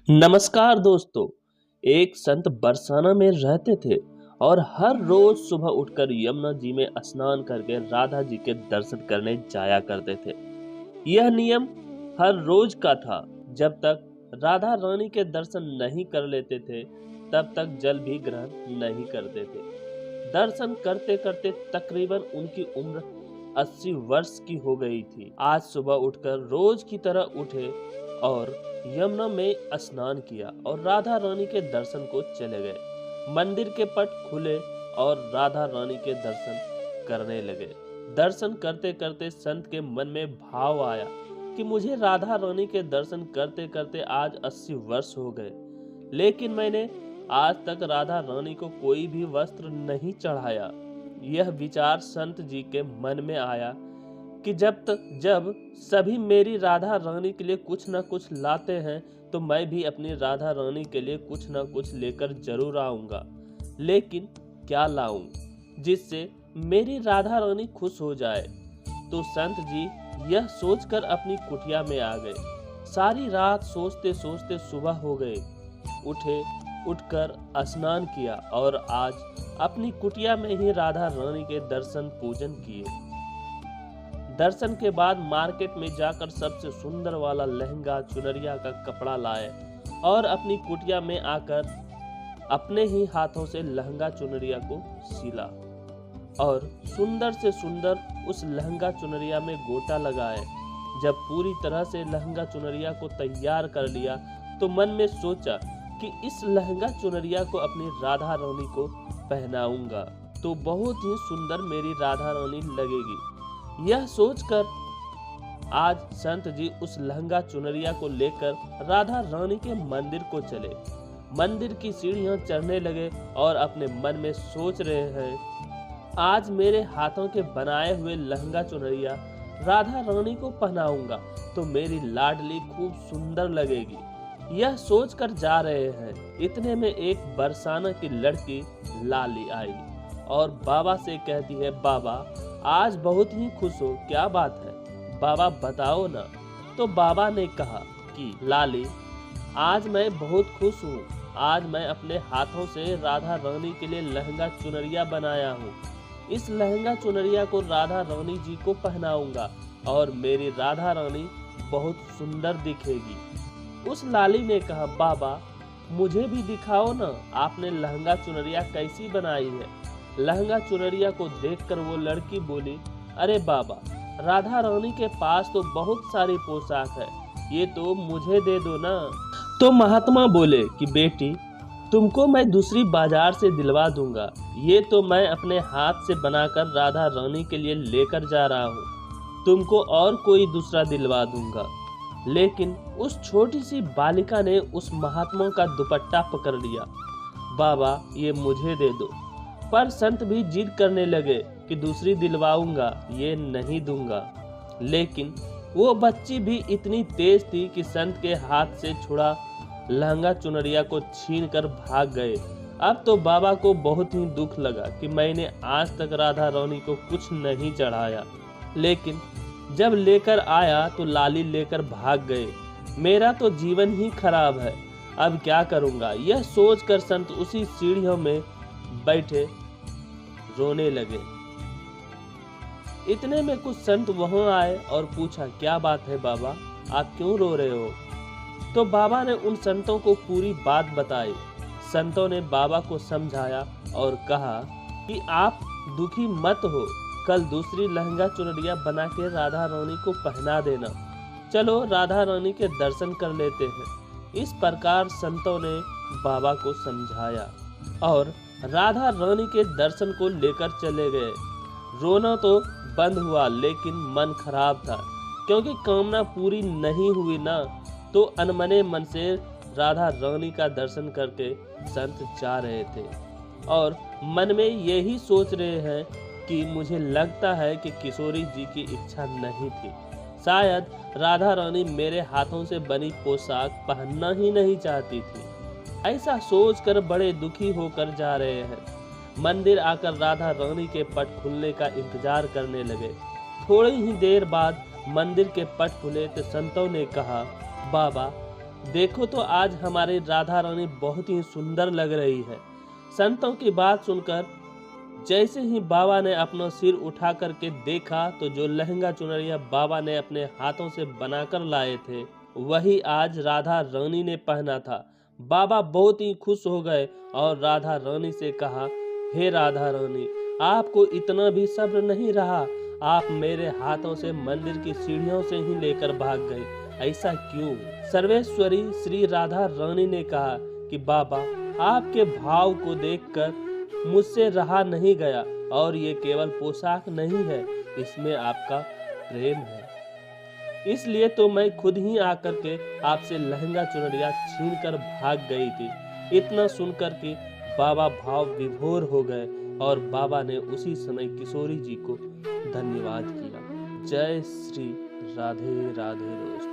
नमस्कार दोस्तों। एक संत बरसाना में रहते थे और हर रोज सुबह उठकर यमुना जी में स्नान करके राधा जी के दर्शन करने जाया करते थे। यह नियम हर रोज का था। जब तक राधा रानी के दर्शन नहीं कर लेते थे तब तक जल भी ग्रहण नहीं करते थे। दर्शन करते करते तकरीबन उनकी उम्र 80 वर्ष की हो गई थी। आज सुबह उठकर रोज की तरह उठे और यमुना में स्नान किया और राधा रानी के दर्शन को चले गए। मंदिर के पट खुले और राधा रानी के दर्शन करने लगे। दर्शन करते करते संत के मन में भाव आया कि मुझे राधा रानी के दर्शन करते करते आज 80 वर्ष हो गए, लेकिन मैंने आज तक राधा रानी को कोई भी वस्त्र नहीं चढ़ाया। यह विचार संत जी के मन में आया कि जब सभी मेरी राधा रानी के लिए कुछ न कुछ लाते हैं तो मैं भी अपनी राधा रानी के लिए कुछ न कुछ लेकर जरूर आऊंगा। लेकिन क्या लाऊं जिससे मेरी राधा रानी खुश हो जाए। तो संत जी यह सोचकर अपनी कुटिया में आ गए। सारी रात सोचते सोचते सुबह हो गए। उठकर स्नान किया और आज अपनी कुटिया में ही राधा रानी के दर्शन पूजन किए। दर्शन के बाद मार्केट में जाकर सबसे सुंदर वाला लहंगा चुनरिया का कपड़ा लाए और अपनी कुटिया में आकर अपने ही हाथों से लहंगा चुनरिया को सिला और सुंदर से सुंदर उस लहंगा चुनरिया में गोटा लगाए। जब पूरी तरह से लहंगा चुनरिया को तैयार कर लिया तो मन में सोचा कि इस लहंगा चुनरिया को अपनी राधा रानी को पहनाऊंगा तो बहुत ही सुंदर मेरी राधा रानी लगेगी। यह सोचकर आज संत जी उस लहंगा चुनरिया को लेकर राधा रानी के मंदिर को चले। मंदिर की सीढ़ियां चढ़ने लगे और अपने मन में सोच रहे हैं, आज मेरे हाथों के बनाए हुए लहंगा चुनरिया राधा रानी को पहनाऊंगा तो मेरी लाडली खूब सुंदर लगेगी। यह सोचकर जा रहे हैं, इतने में एक बरसाना की लड़की लाली आई और बाबा से कहती है, बाबा आज बहुत ही खुश हो, क्या बात है बाबा बताओ ना। तो बाबा ने कहा कि लाली आज मैं बहुत खुश हूँ। आज मैं अपने हाथों से राधा रानी के लिए लहंगा चुनरिया बनाया हूँ। इस लहंगा चुनरिया को राधा रानी जी को पहनाऊंगा और मेरी राधा रानी बहुत सुंदर दिखेगी। उस लाली ने कहा, बाबा मुझे भी दिखाओ ना, आपने लहंगा चुनरिया कैसी बनाई है। लहंगा चुनरिया को देखकर वो लड़की बोली, अरे बाबा राधा रानी के पास तो बहुत सारी पोशाक है, ये तो मुझे दे दो ना। तो महात्मा बोले कि बेटी तुमको मैं दूसरी बाजार से दिलवा दूंगा, ये तो मैं अपने हाथ से बनाकर राधा रानी के लिए लेकर जा रहा हूँ, तुमको और कोई दूसरा दिलवा दूंगा। लेकिन उस छोटी सी बालिका ने उस महात्मा का दुपट्टा पकड़ लिया, बाबा ये मुझे दे दो। पर संत भी जिद करने लगे कि दूसरी दिलवाऊंगा, ये नहीं दूंगा। लेकिन वो बच्ची भी इतनी तेज थी कि संत के हाथ से छुड़ा लहंगा चुनरिया को छीनकर भाग गए। अब तो बाबा को बहुत ही दुख लगा कि मैंने आज तक राधा रानी को कुछ नहीं चढ़ाया, लेकिन जब लेकर आया तो लाली लेकर भाग गए। मेरा तो जीवन ही खराब है, अब क्या करूंगा। यह सोचकर संत उसी सीढ़ियों में बैठे रोने लगे। इतने में कुछ संत वहां आए और पूछा, क्या बात है बाबा, आप क्यों रो रहे हो। तो बाबा ने उन संतों को पूरी बात बताई। संतों ने बाबा को समझाया और कहा कि आप दुखी मत हो, कल दूसरी लहंगा चुनरिया बना के राधा रानी को पहना देना, चलो राधा रानी के दर्शन कर लेते हैं। इस प्रकार संतों ने बाबा को समझाया और राधा रानी के दर्शन को लेकर चले गए। रोना तो बंद हुआ लेकिन मन खराब था, क्योंकि कामना पूरी नहीं हुई ना। तो अनमने मन से राधा रानी का दर्शन करके संत जा रहे थे और मन में यही सोच रहे हैं कि मुझे लगता है कि किशोरी जी की इच्छा नहीं थी, शायद राधा रानी मेरे हाथों से बनी पोशाक पहनना ही नहीं चाहती थी। ऐसा सोचकर बड़े दुखी होकर जा रहे हैं। मंदिर आकर राधा रानी के पट खुलने का इंतजार करने लगे। थोड़ी ही देर बाद मंदिर के पट खुले तो संतों ने कहा, बाबा देखो तो आज हमारी राधा रानी बहुत ही सुंदर लग रही है। संतों की बात सुनकर जैसे ही बाबा ने अपना सिर उठा करके देखा तो जो लहंगा चुनरिया बाबा ने अपने हाथों से बनाकर लाए थे वही आज राधा रानी ने पहना था। बाबा बहुत ही खुश हो गए और राधा रानी से कहा, हे राधा रानी, आपको इतना भी सब्र नहीं रहा, आप मेरे हाथों से मंदिर की सीढ़ियों से ही लेकर भाग गए, ऐसा क्यों? सर्वेश्वरी श्री राधा रानी ने कहा कि बाबा, आपके भाव को देखकर मुझसे रहा नहीं गया और ये केवल पोशाक नहीं है, इसमें आपका प्रेम है। इसलिए तो मैं खुद ही आकर के आपसे लहंगा चुनरिया छीन कर भाग गई थी। इतना सुनकर के बाबा भाव विभोर हो गए और बाबा ने उसी समय किशोरी जी को धन्यवाद किया। जय श्री राधे राधे दोस्तों।